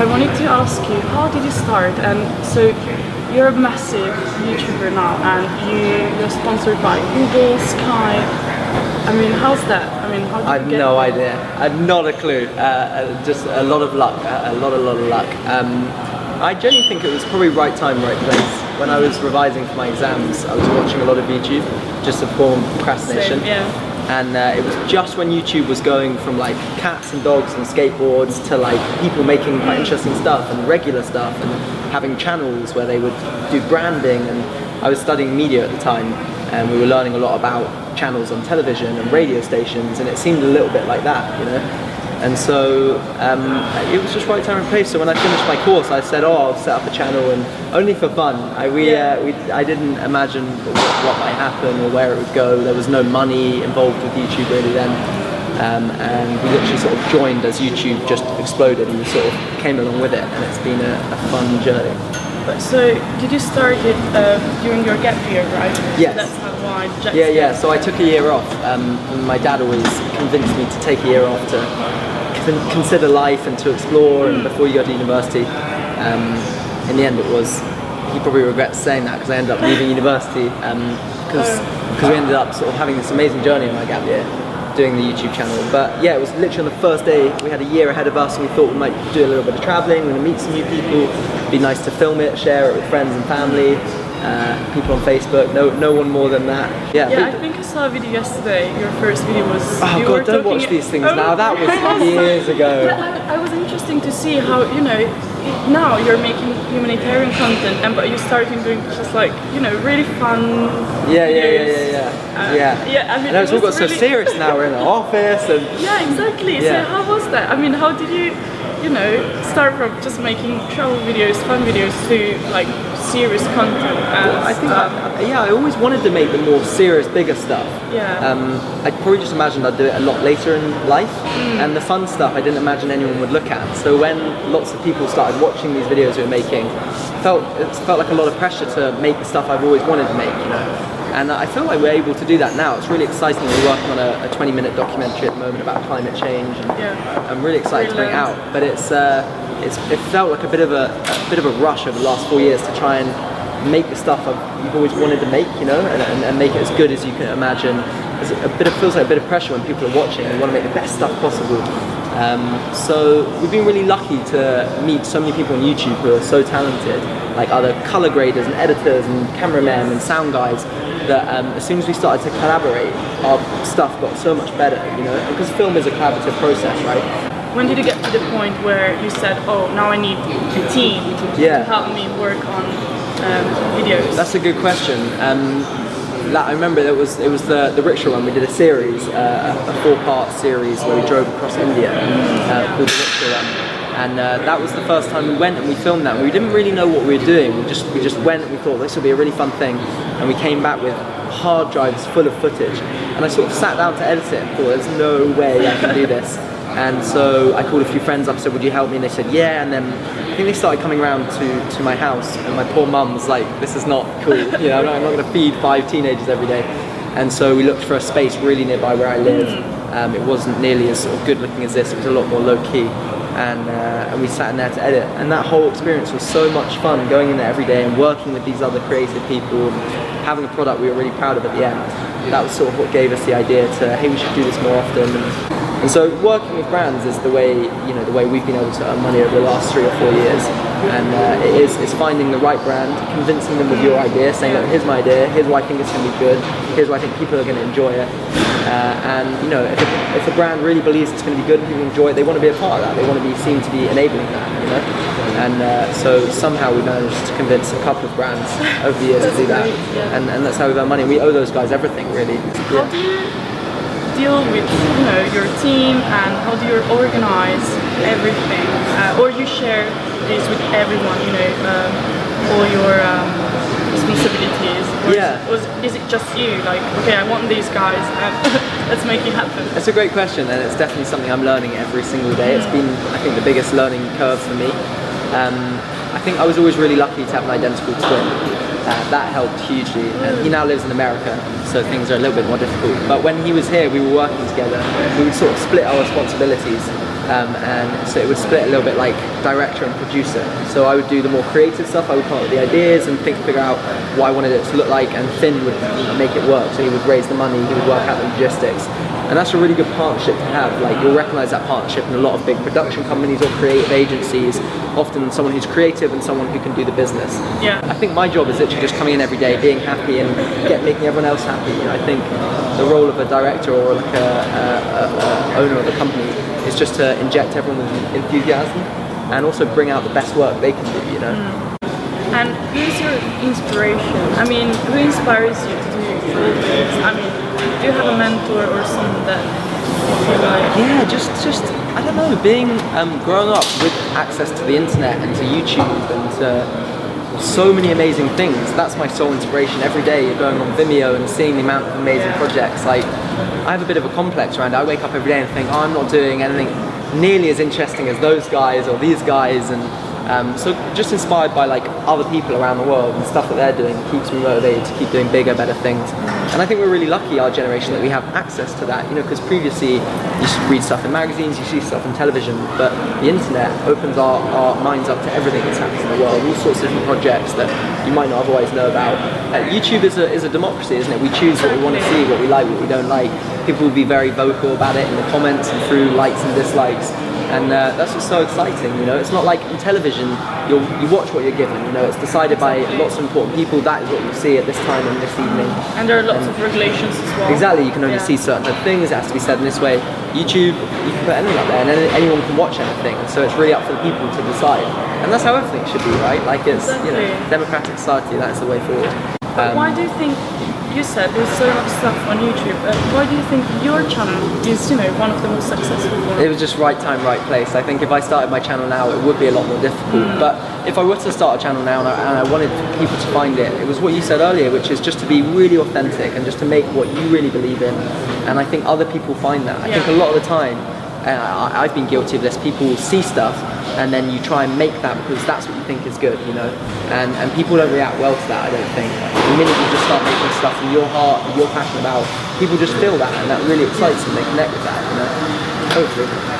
wanted to ask you, how did you start? And so you're a massive YouTuber now, and you're sponsored by Google, Skype. I mean, how's that? I mean, how did you get I have no idea. I have not a clue. Just a lot of luck. A lot of luck. I genuinely think it was probably right time, right place. When I was revising for my exams, I was watching a lot of YouTube just to form procrastination. Same, yeah. And it was just when YouTube was going from like cats and dogs and skateboards to like people making quite interesting stuff and regular stuff and having channels where they would do branding. And I was studying media at the time, and we were learning a lot about channels on television and radio stations, and it seemed a little bit like that, you know. And so it was just right time and place. So when I finished my course, I said, "Oh, I'll set up a channel," and only for fun. I didn't imagine what might happen or where it would go. There was no money involved with YouTube really then, and we literally sort of joined as YouTube just exploded, and we sort of came along with it, and it's been a fun journey. So did you start it during your gap year, right? Yes. So that's why JacksGap. Yeah. So I took a year off. And my dad always convinced me to take a year off to consider life and to explore, and before you go to university. In the end, it was. He probably regrets saying that because I ended up leaving university because we ended up sort of having this amazing journey in my gap year, doing the YouTube channel. But yeah, it was literally on the first day. We had a year ahead of us, and we thought we might do a little bit of traveling. We're gonna meet some new people. It'd be nice to film it, share it with friends and family, people on Facebook. No one more than that. Yeah. Yeah, I think I saw a video yesterday. Your first video was. Oh God! Don't watch these things now. That was years ago. Yeah, I was interesting to see how now you're making humanitarian content, but you're starting doing just like really fun. Yeah. Yeah. I mean, it's all got so serious now. We're in an office and. Yeah, exactly. Yeah. So how was that? I mean, how did you start from just making travel videos, fun videos, to like serious content? I think I always wanted to make the more serious, bigger stuff. Yeah. I probably just imagined I'd do it a lot later in life, and the fun stuff I didn't imagine anyone would look at. So when lots of people started watching these videos we were making, it felt like a lot of pressure to make the stuff I've always wanted to make, And I feel like we're able to do that now. It's really exciting. We're working on a 20-minute documentary at the moment about climate change, and I'm really excited to bring it out. But it felt like a bit of a rush over the last 4 years to try and make the stuff you've always wanted to make, and make it as good as you can imagine. It feels like a bit of pressure when people are watching and want to make the best stuff possible. So we've been really lucky to meet so many people on YouTube who are so talented, like other color graders and editors and cameramen and sound guys, that as soon as we started to collaborate, our stuff got so much better, because film is a collaborative process, right? When did you get to the point where you said, "Oh, now I need a team to help me work on videos"? That's a good question. I remember it was the rickshaw one. We did a series, a 4-part series where we drove across India called the rickshaw one, and that was the first time we went and we filmed that. We didn't really know what we were doing. We just went and we thought this will be a really fun thing, and we came back with hard drives full of footage. And I sort of sat down to edit it and thought, "There's no way I can do this." And so I called a few friends up and said, "Would you help me?" And they said, "Yeah." And then I think they started coming around to my house, and my poor mum was like, "This is not cool. I'm not going to feed 5 teenagers every day." And so we looked for a space really nearby where I live. It wasn't nearly as sort of good looking as this. It was a lot more low key. And we sat in there to edit. And that whole experience was so much fun, going in there every day and working with these other creative people and having a product we were really proud of at the end. That was sort of what gave us the idea to, hey, we should do this more often. And so working with brands is the way we've been able to earn money over the last 3 or 4 years. And it's finding the right brand, convincing them with your idea, saying, "Look, here's my idea, here's why I think it's going to be good, here's why I think people are going to enjoy it." And if a brand really believes it's going to be good and people enjoy it, they want to be a part of that. They want to be seen to be enabling that, And so somehow we managed to convince a couple of brands over the years to do that. And that's how we've earned money. We owe those guys everything, really. How do you deal with your team, and how do you organize everything, or you share this with everyone, all your responsibilities, or is it just you, like, okay, I want these guys and let's make it happen? That's a great question, and it's definitely something I'm learning every single day. It's been, I think, the biggest learning curve for me. I think I was always really lucky to have an identical twin. That helped hugely, and he now lives in America, so things are a little bit more difficult. But when he was here, we were working together. We would sort of split our responsibilities, and so it would split a little bit like director and producer. So I would do the more creative stuff, I would come up with the ideas and figure out what I wanted it to look like, and Finn would make it work. So he would raise the money, he would work out the logistics. And that's a really good partnership to have. Like, you'll recognise that partnership in a lot of big production companies or creative agencies. Often someone who's creative and someone who can do the business. Yeah. I think my job is literally just coming in every day, being happy and making everyone else happy. You know, I think the role of a director or like a owner of a company is just to inject everyone with enthusiasm and also bring out the best work they can do, you know. And who's your inspiration? I mean, who inspires you to do all this? I mean, do you have a mentor or someone that you like? Yeah, just I don't know, being growing up with access to the internet and to YouTube and to so many amazing things. That's my sole inspiration. Every day you're going on Vimeo and seeing the amount of amazing projects. Like, I have a bit of a complex around it. I wake up every day and think, oh, I'm not doing anything nearly as interesting as those guys or these guys, and so just inspired by like other people around the world and stuff that they're doing keeps me motivated to keep doing bigger, better things. And I think we're really lucky, our generation, that we have access to that, you know, because previously you read stuff in magazines, you see stuff on television, but the internet opens our minds up to everything that's happening in the world, all sorts of different projects that you might not otherwise know about. YouTube is a democracy, isn't it? We choose what we want to see, what we like, what we don't like. People will be very vocal about it in the comments and through likes and dislikes. And that's what's so exciting, you know. It's not like in television, you watch what you're given, you know. It's decided by lots of important people. That is what you see at this time and this evening. And there are lots of regulations as well. Exactly, you can only see certain things. It has to be said in this way. YouTube, you can put anything up there, and anyone can watch anything. So it's really up for the people to decide. And that's how everything should be, right? Like, it's you know, democratic society. That's the way forward. But why do you think? You said there's so much stuff on YouTube. Why do you think your channel is, you know, one of the most successful ones? It was just right time, right place. I think if I started my channel now, it would be a lot more difficult. But if I were to start a channel now and I wanted people to find it, it was what you said earlier, which is just to be really authentic and just to make what you really believe in. And I think other people find that. I think a lot of the time, I've been guilty of this, people see stuff and then you try and make that because that's what you think is good, you know, and people don't react well to that, I don't think. The minute you just start making stuff from your heart, that you're passionate about, people just feel that, and that really excites them, they connect with that, you know, hopefully.